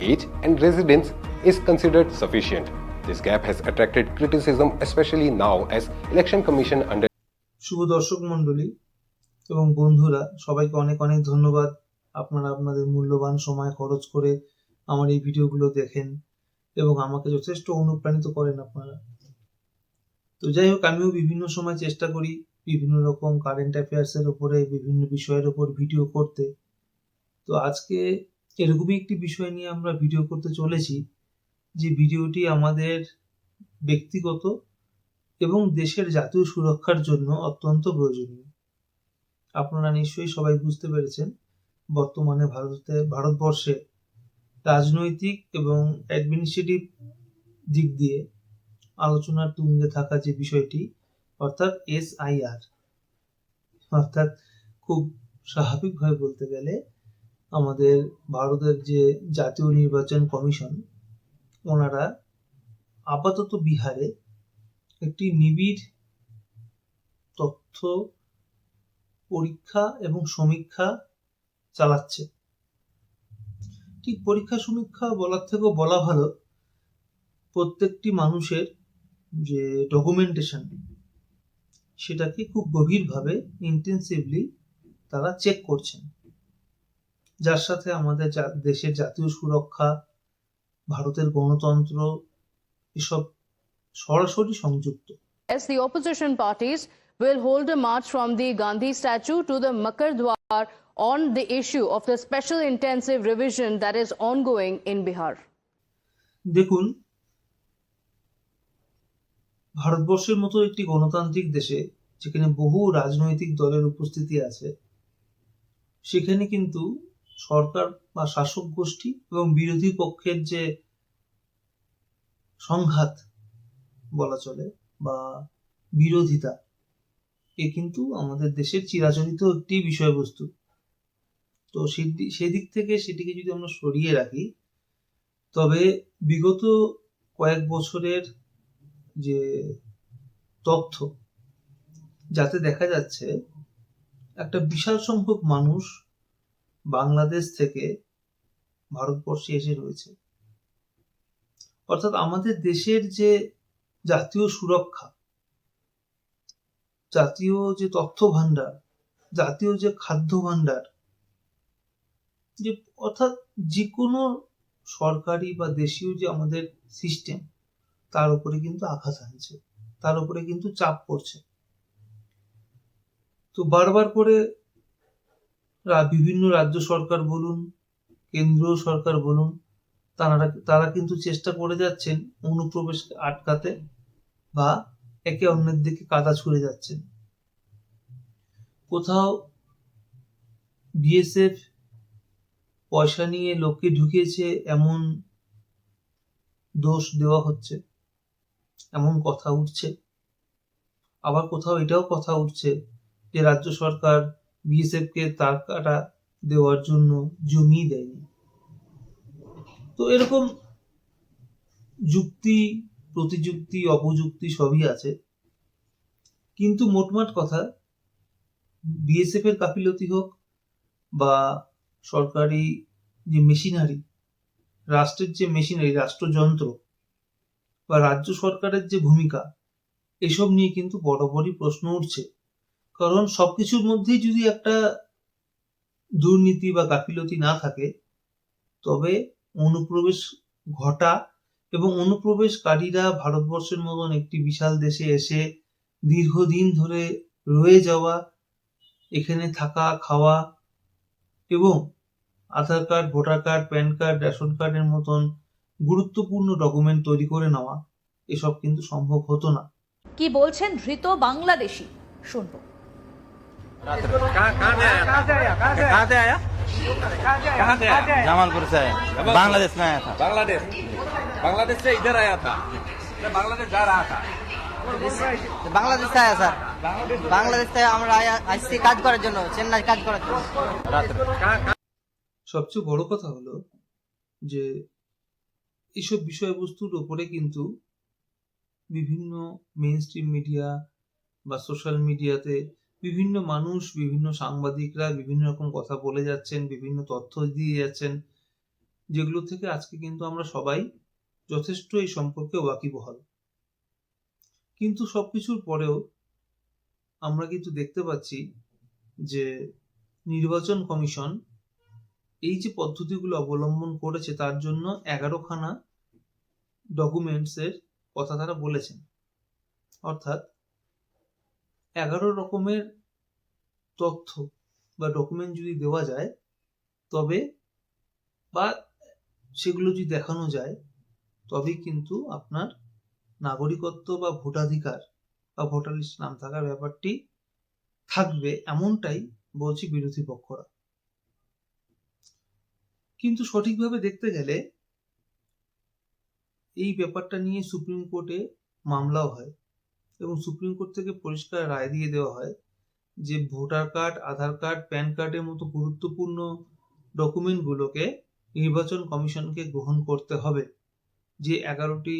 age and residence is considered sufficient. This gap has attracted criticism, especially now as Election Commission under শুভ দর্শক মণ্ডলী এবং বন্ধুরা, সবাইকে অনেক অনেক ধন্যবাদ। আপনারা আপনাদের মূল্যবান সময় খরচ করে আমার এই ভিডিওগুলো দেখেন এবং আমাকে যথেষ্ট অনুপ্রাণিত করেন আপনারা। তো যাই হোক, আমিও বিভিন্ন সময় চেষ্টা করি বিভিন্ন রকম কারেন্ট অ্যাফেয়ার্সের উপরে, বিভিন্ন বিষয়ের উপর ভিডিও করতে। তো আজকে এরকমই একটি বিষয় নিয়ে আমরা ভিডিও করতে চলেছি, যে ভিডিওটি আমাদের ব্যক্তিগত এবং দেশের জাতীয় সুরক্ষার জন্য অত্যন্ত প্রয়োজনীয়। আপনারা নিশ্চয়ই সবাই বুঝতে পেরেছেন, বর্তমানে ভারতবর্ষে রাজনৈতিক এবং অ্যাডমিনিস্ট্রেটিভ দিক দিয়ে আলোচনার তুঙ্গে থাকা যে বিষয়টি, অর্থাৎ SIR, অর্থাৎ খুব স্বাভাবিকভাবে বলতে গেলে আমাদের ভারতের যে জাতীয় নির্বাচন কমিশন, ওনারা আপাতত বিহারে একটি নিবিড় তথ্য পরীক্ষা এবং সমীক্ষা চালাচ্ছে। ঠিক পরীক্ষা সমীক্ষা বলার থেকেও বলা ভালো, প্রত্যেকটি মানুষের যে ডকুমেন্টেশন, সেটাকে খুব গভীরভাবে ইন্টেন্সিভলি তারা চেক করছেন, যার সাথে আমাদের দেশের জাতীয় সুরক্ষা, ভারতের গণতন্ত্র এসব সরাসরি সংযুক্ত। Yes, the opposition parties will hold a march from the Gandhi statue to the Makar Dwar on the issue of the special intensive revision that is ongoing in Bihar. দেখুন, ভারতবর্ষের মতো একটি গণতান্ত্রিক দেশে, যেখানে বহু রাজনৈতিক দলের উপস্থিতি আছে, সেখানে কিন্তু সরকার বা শাসক গোষ্ঠী এবং বিরোধী পক্ষের যে সংঘাত বলা চলে বা বিরোধিতা, এ কিন্তু আমাদের দেশের চিরাচরিত একটি বিষয়বস্তু। তো সেদিক থেকে সেটিকে যদি আমরা সরিয়ে রাখি, তবে বিগত কয়েক বছরের যে তথ্য, যাতে দেখা যাচ্ছে একটা বিশাল সংখ্যক মানুষ বাংলাদেশ থেকে ভারতবর্ষে এসে রয়েছে। অর্থাৎ আমাদের দেশের যে জাতীয় সুরক্ষা, জাতীয় যে তথ্য ভান্ডার, জাতীয় যে খাদ্য ভান্ডার, যে অর্থাৎ যে কোনো সরকারি বা দেশীয় যে আমাদের সিস্টেম, তার উপরে কিন্তু আঘাত আনছে, তার উপরে কিন্তু চাপ পড়ছে। তো বারবার করে বিভিন্ন রাজ্য সরকার বলুন, কেন্দ্রীয় সরকার বলুন, তারা কিন্তু চেষ্টা করে যাচ্ছেন অনুপ্রবেশ আটকাতে বা একে অন্যের দিকে কাদা ছুঁড়ে যাচ্ছেন। কোথাও BSF পয়সা নিয়ে লোককে ঢুকিয়েছে এমন দোষ দেওয়া হচ্ছে, এমন কথা উঠছে। আবার কোথাও এটাও কথা উঠছে যে রাজ্য সরকার BSF কে তার কাটা দেওয়ার জন্য জমি দেয়নি। তো এরকম যুক্তি, প্রতিযুক্তি, অপযুক্তি সবই আছে। কিন্তু মোটমাট কথা, BSF এর গাফিলতি হোক বা সরকারি যে মেশিনারি, রাষ্ট্রের যে মেশিনারি, রাষ্ট্রযন্ত্র বা রাজ্য সরকারের যে ভূমিকা, এসব নিয়ে কিন্তু বরাবরই প্রশ্ন উঠছে। কারণ সবকিছুর মধ্যেই যদি একটা দুর্নীতি বা গাফিলতি না থাকে, তবে অনুপ্রবেশ ঘটা এবং অনুপ্রবেশকারীরা ভারতবর্ষের মতন একটি বিশাল দেশে এসে দীর্ঘদিন ধরে রয়ে যাওয়া, এখানে থাকা, খাওয়া এবং Aadhaar card, voter card, PAN card, ration কার্ডের মতন গুরুত্বপূর্ণ ডকুমেন্ট তৈরি করে নেওয়া, এসব কিন্তু সম্ভব হতো না। কি বলছেন ধৃত বাংলাদেশি, শুনবো। कहाँ से आया? जमालपुर से आया, बांग्लादेश में आया था। बांग्लादेश से इधर आया था, बांग्लादेश जा रहा था। বাংলাদেশ থেকে আয়া স্যার, বাংলাদেশ থেকে আমরা আসছি কাজ করার জন্য, চেন্নাই কাজ করার জন্য। সবচেয়ে বড় কথা হলো যে এইসব বিষয়বস্তুর উপরে কিন্তু বিভিন্ন মেইন স্ট্রিম মিডিয়া বা সোশ্যাল মিডিয়াতে বিভিন্ন মানুষ, বিভিন্ন সাংবাদিকরা বিভিন্ন রকম কথা বলে যাচ্ছেন, বিভিন্ন তথ্য দিয়ে যাচ্ছেন। যেগুলো থেকে আজকে কিন্তু আমরা সবাই যথেষ্ট এই সম্পর্কে ওয়াকিবহাল। কিন্তু সবকিছুর পরেও আমরা কিন্তু দেখতে পাচ্ছি যে নির্বাচন কমিশন এই যে পদ্ধতিগুলো অবলম্বন করেছে তার জন্য 11খানা ডকুমেন্টসের কথা তারা বলেছেন। অর্থাৎ 11 রকমের তথ্য বা ডকুমেন্ট যদি দেওয়া যায় তবে বা সেগুলো যদি দেখানো যায় তবেই কিন্তু আপনার নাগরিকত্ব বা ভোটাধিকার বা ভোটার লিস্ট নাম থাকার ব্যাপারটি থাকবে, এমনটাই বলছে বিরোধী পক্ষরা। কিন্তু সঠিকভাবে দেখতে গেলে এই ব্যাপারটা নিয়ে সুপ্রিম কোর্টে মামলাও হয় এবং সুপ্রিম কোর্ট থেকে পরিষ্কার রায় দিয়ে দেওয়া হয় যে ভোটার কার্ড, আধার কার্ড, প্যান কার্ডের মতো গুরুত্বপূর্ণ ডকুমেন্টগুলোকে নির্বাচন কমিশনকে গ্রহণ করতে হবে। যে 11টি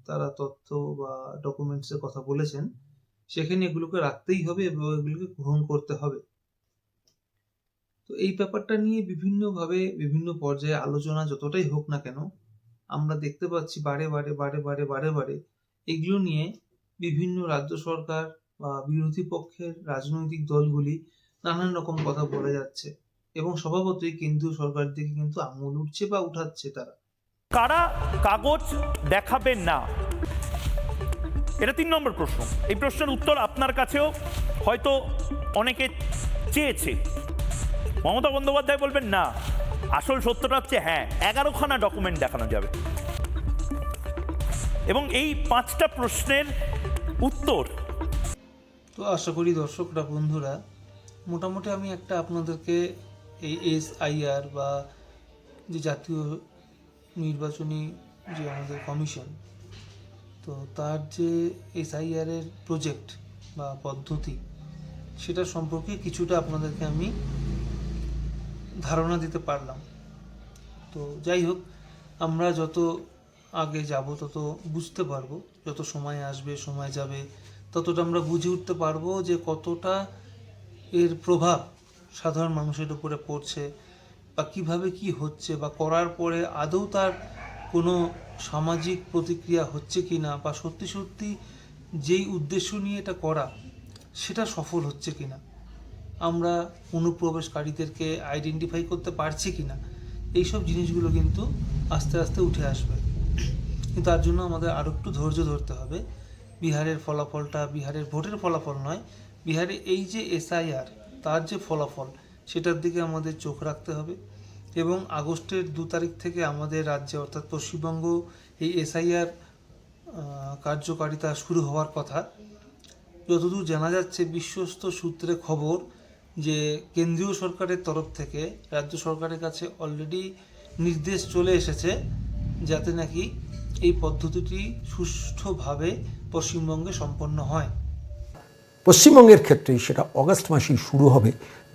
তারা তথ্য বা ডকুমেন্টসের কথা বলেছেন সেখানে এগুলোকে রাখতেই হবে এবং এগুলোকে গ্রহণ করতে হবে। তো এই ব্যাপারটা নিয়ে বিভিন্নভাবে বিভিন্ন পর্যায়ে আলোচনা যতটাই হোক না কেন, আমরা দেখতে পাচ্ছি বারে বারে এগুলো নিয়ে বিভিন্ন রাজ্য সরকার বা বিরোধী পক্ষের রাজনৈতিক দলগুলি নানান রকম কথা বলে যাচ্ছে এবং স্বভাবতই কেন্দ্রীয় সরকার দিকে কিন্তু আঙুল উঠছে বা উঠাচ্ছে তারা। কারা কাগজ দেখাবেন না, এটা 3 নম্বর প্রশ্ন। এই প্রশ্নের উত্তর আপনার কাছেও হয়তো অনেকে চেয়েছে। মমতা বন্দ্যোপাধ্যায় বলবেন না, আসল সত্যটা হচ্ছে হ্যাঁ 11খানা ডকুমেন্ট দেখানো যাবে। এবং এই 5টা প্রশ্নের উত্তর তো আশা করি দর্শকরা, বন্ধুরা, মোটামুটি আমি একটা আপনাদেরকে এই SIR বা যে জাতীয় নির্বাচনী যে আমাদের কমিশন, তো তার যে SIR এর প্রজেক্ট বা পদ্ধতি সেটা সম্পর্কে কিছুটা আপনাদেরকে আমি ধারণা দিতে পারলাম। তো যাই হোক, আমরা যত আগে যাব তত বুঝতে পারবো, যত সময় আসবে সময় যাবে ততটা আমরা বুঝে উঠতে পারবো যে কতটা এর প্রভাব সাধারণ মানুষের উপরে পড়ছে বা কিভাবে কি হচ্ছে বা করার পরে আদৌ তার কোনো সামাজিক প্রতিক্রিয়া হচ্ছে কি না বা সত্যি সত্যি যেই উদ্দেশ্য নিয়ে এটা করা সেটা সফল হচ্ছে কি না, আমরা অনুপ্রবেশকারীদেরকে আইডেন্টিফাই করতে পারছি কি না, এইসব জিনিসগুলো কিন্তু আস্তে আস্তে উঠে আসবে। কিন্তু তার জন্য আমাদের আরও একটু ধৈর্য ধরতে হবে। বিহারের ফলাফলটা বিহারের ভোটের ফলাফল নয়, বিহারে এই যে SIR তার যে ফলাফল সেটার দিকে আমাদের চোখ রাখতে হবে। এবং আগস্টের 2 তারিখ থেকে আমাদের রাজ্যে অর্থাৎ পশ্চিমবঙ্গ এই SIR কার্যকারিতা শুরু হওয়ার কথা। যতদূর জানা যাচ্ছে বিশ্বস্ত সূত্রে খবর যে কেন্দ্রীয় সরকারের তরফ থেকে রাজ্য সরকারের কাছে অলরেডি নির্দেশ চলে এসেছে যাতে নাকি এই পদ্ধতিটি সুষ্ঠুভাবে পশ্চিমবঙ্গে সম্পন্ন হয়। পশ্চিমবঙ্গের ক্ষেত্রে সেটা অগাস্ট মাসেই শুরু হবে।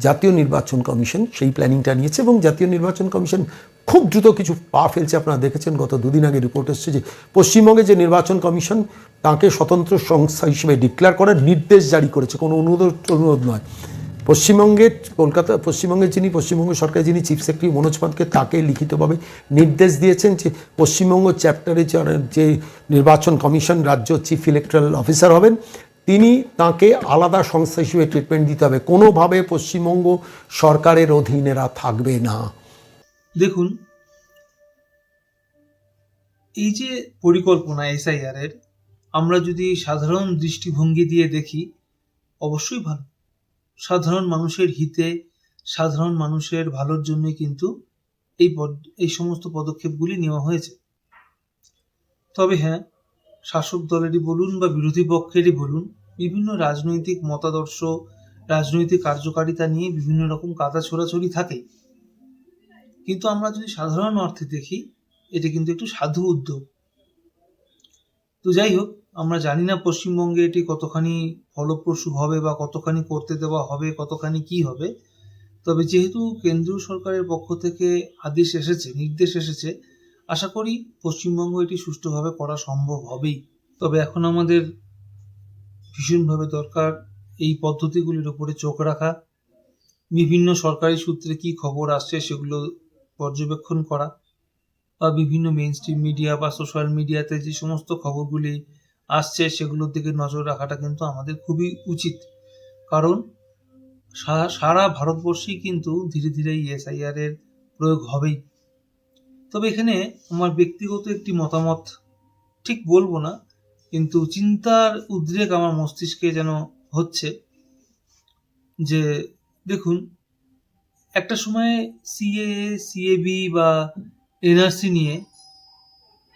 জাতীয় নির্বাচন কমিশন সেই প্ল্যানিংটা নিয়েছে এবং জাতীয় নির্বাচন কমিশন খুব দ্রুত কিছু পা ফেলছে। আপনারা দেখেছেন গত 2 দিন আগে রিপোর্ট এসেছে যে পশ্চিমবঙ্গে যে নির্বাচন কমিশন তাকে স্বতন্ত্র সংস্থা হিসেবে ডিক্লেয়ার করার নির্দেশ জারি করেছে, কোনো অনুরোধ নয়। পশ্চিমবঙ্গের যিনি পশ্চিমবঙ্গ সরকারের যিনি চিফ সেক্রেটারি মনোজ পান্তকে তাকে লিখিতভাবে নির্দেশ দিয়েছেন যে পশ্চিমবঙ্গ চ্যাপ্টারে যে নির্বাচন কমিশন রাজ্য চিফ ইলেকট্রাল অফিসার হবেন তিনি তাকে আলাদা সংস্থা হিসেবে ট্রিটমেন্ট দিতে হবে, কোনোভাবে পশ্চিমবঙ্গ সরকারের অধীনেরা থাকবে না। দেখুন, এই যে পরিকল্পনা SIR এর, আমরা যদি সাধারণ দৃষ্টিভঙ্গি দিয়ে দেখি অবশ্যই ভালো। সাধারণ মানুষের হিতে, সাধারণ মানুষের ভালোর জন্যই কিন্তু এই সমস্ত পদক্ষেপগুলি নেওয়া হয়েছে। তবে হ্যাঁ, শাসক দলেরই বলুন বা বিরোধী পক্ষেরই বলুন, বিভিন্ন রাজনৈতিক মতাদর্শ, রাজনৈতিক কার্যকারিতা নিয়ে বিভিন্ন রকম কাদা ছোড়াছড়ি থাকে। কিন্তু আমরা যদি সাধারণ অর্থে দেখি এটা কিন্তু একটু সাধু উদ্যোগ। তো যাই হোক, আমরা জানি না পশ্চিমবঙ্গে এটি কতখানি ফলপ্রসূ হবে বা কতখানি করতে দেওয়া হবে, কতখানি কি হবে। তবে যেহেতু কেন্দ্রীয় সরকারের পক্ষ থেকে আদেশ এসেছে, নির্দেশ এসেছে, আশা করি পশ্চিমবঙ্গ এটি সুষ্ঠুভাবে করা সম্ভব হবেই। তবে এখন আমাদের ভীষণভাবে দরকার এই পদ্ধতিগুলির উপরে চোখ রাখা, বিভিন্ন সরকারি সূত্রে কি খবর আসছে সেগুলো পর্যবেক্ষণ করা বা বিভিন্ন মেইন স্ট্রিম মিডিয়া বা সোশ্যাল মিডিয়াতে যে সমস্ত খবরগুলি আসছে সেগুলোর দিকে নজর রাখাটা কিন্তু আমাদের খুবই উচিত। কারণ সারা ভারতবর্ষেই কিন্তু ধীরে ধীরে এই এসআইআর এর প্রয়োগ হবেই। তবে এখানে আমার ব্যক্তিগত একটি মতামত ঠিক বলবো না, কিন্তু চিন্তার উদ্রেক আমার মস্তিষ্কে যেন হচ্ছে যে দেখুন, একটা সময় সিএএ, সিএবি বা এনআরসি নিয়ে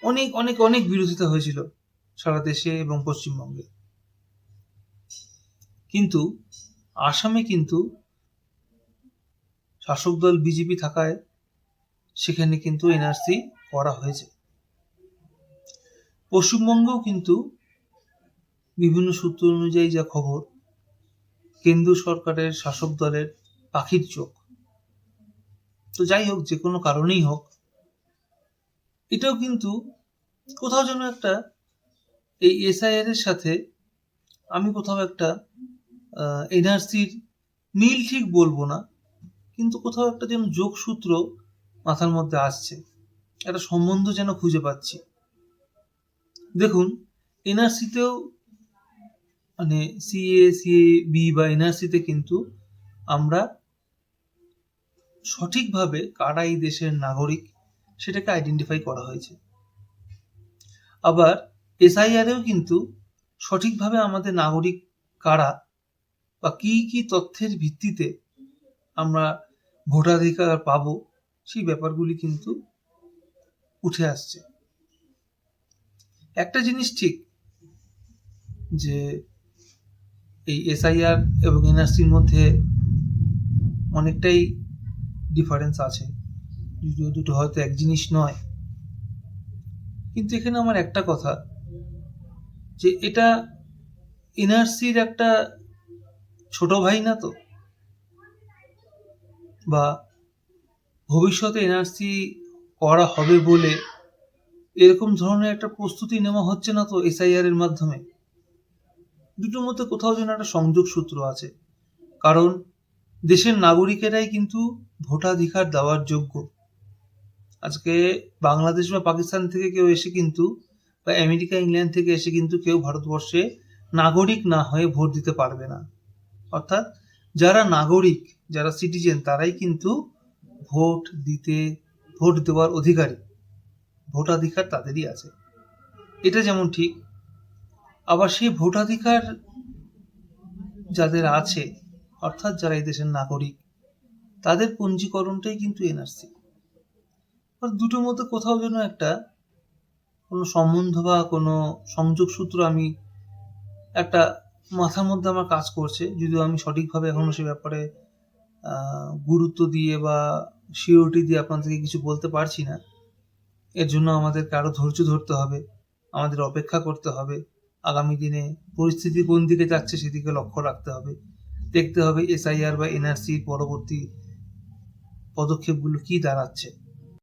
অনেক অনেক অনেক বিরোধিতা হয়েছিল সারা দেশে এবং পশ্চিমবঙ্গে। কিন্তু আসামে কিন্তু শাসক দল বিজেপি থাকায় সেখানে কিন্তু এনআরসি করা হয়েছে। পশ্চিমবঙ্গেও কিন্তু বিভিন্ন সূত্র অনুযায়ী যা খবর, কেন্দ্র সরকারের শাসক দলের পাখির চোখ। তো যাই হোক, যে কোনো কারণেই হোক, এটাও কিন্তু কোথাও যেন একটা এই এসআইআর এর সাথে আমি কোথাও একটা এনআরসির মিল ঠিক বলবো না, কিন্তু কোথাও একটা যেন যোগসূত্র মাথার মধ্যে আসছে, একটা সম্বন্ধ যেন খুঁজে পাচ্ছি। দেখুন, এনআরসিতেও মানে সিএবি বা এনআরসিতে কিন্তু আমরা সঠিকভাবে কারা এই দেশের নাগরিক সেটাকে আইডেন্টিফাই করা হয়েছে। আবার এসআইআরেও কিন্তু সঠিকভাবে আমাদের নাগরিক কারা বা কি কি তথ্যের ভিত্তিতে আমরা ভোটাধিকার পাবো সেই ব্যাপারগুলি কিন্তু উঠে আসছে। একটা জিনিস ঠিক যে এই এসআইআর এবং এনআরসির মধ্যে অনেকটাই ডিফারেন্স আছে, যদিও দুটো হয়তো এক জিনিস নয়। কিন্তু এখানে আমার একটা কথা, যে এটা এনআরসির একটা ছোট ভাই না তো, বা ভবিষ্যতে এনআরসি করা হবে বলে এরকম ধরনের একটা প্রস্তুতি নেওয়া হচ্ছে না তো এসআইআর এর মাধ্যমে। দুটোর মধ্যে কোথাও যেন একটা সংযোগ সূত্র আছে। কারণ দেশের নাগরিকেরাই কিন্তু ভোটাধিকার দেওয়ার যোগ্য। আজকে বাংলাদেশ বা পাকিস্তান থেকে কেউ এসে কিন্তু, বা আমেরিকা ইংল্যান্ড থেকে এসে কিন্তু কেউ ভারতবর্ষে নাগরিক না হয়ে ভোট দিতে পারবে না। অর্থাৎ যারা নাগরিক, যারা সিটিজেন, তারাই কিন্তু ভোট দেওয়ার অধিকারী, ভোটাধিকার তাদেরই আছে। এটা যেমন ঠিক, আবার সেই ভোটাধিকার যাদের আছে, অর্থাৎ যারা এই দেশের নাগরিক, তাদের পঞ্জীকরণটাই কিন্তু এনআরসি। দুটোর মধ্যে কোথাও যেন একটা কোনো সম্বন্ধ বা কোনো সংযোগ সূত্র আমি একটা মাথার মধ্যে আমার কাজ করছে, যদিও আমি সঠিকভাবে এখনো সে ব্যাপারে গুরুত্ব দিয়ে বা সিওরিটি দিয়ে আপনাদেরকে কিছু বলতে পারছি না। এর জন্য আমাদেরকে আরো ধৈর্য ধরতে হবে, আমাদের অপেক্ষা করতে হবে। আগামী দিনে পরিস্থিতি কোন দিকে যাচ্ছে সেদিকে লক্ষ্য রাখতে হবে, দেখতে হবে এসআইআর বা এনআরসির পরবর্তী পদক্ষেপগুলো কি দাঁড়াচ্ছে।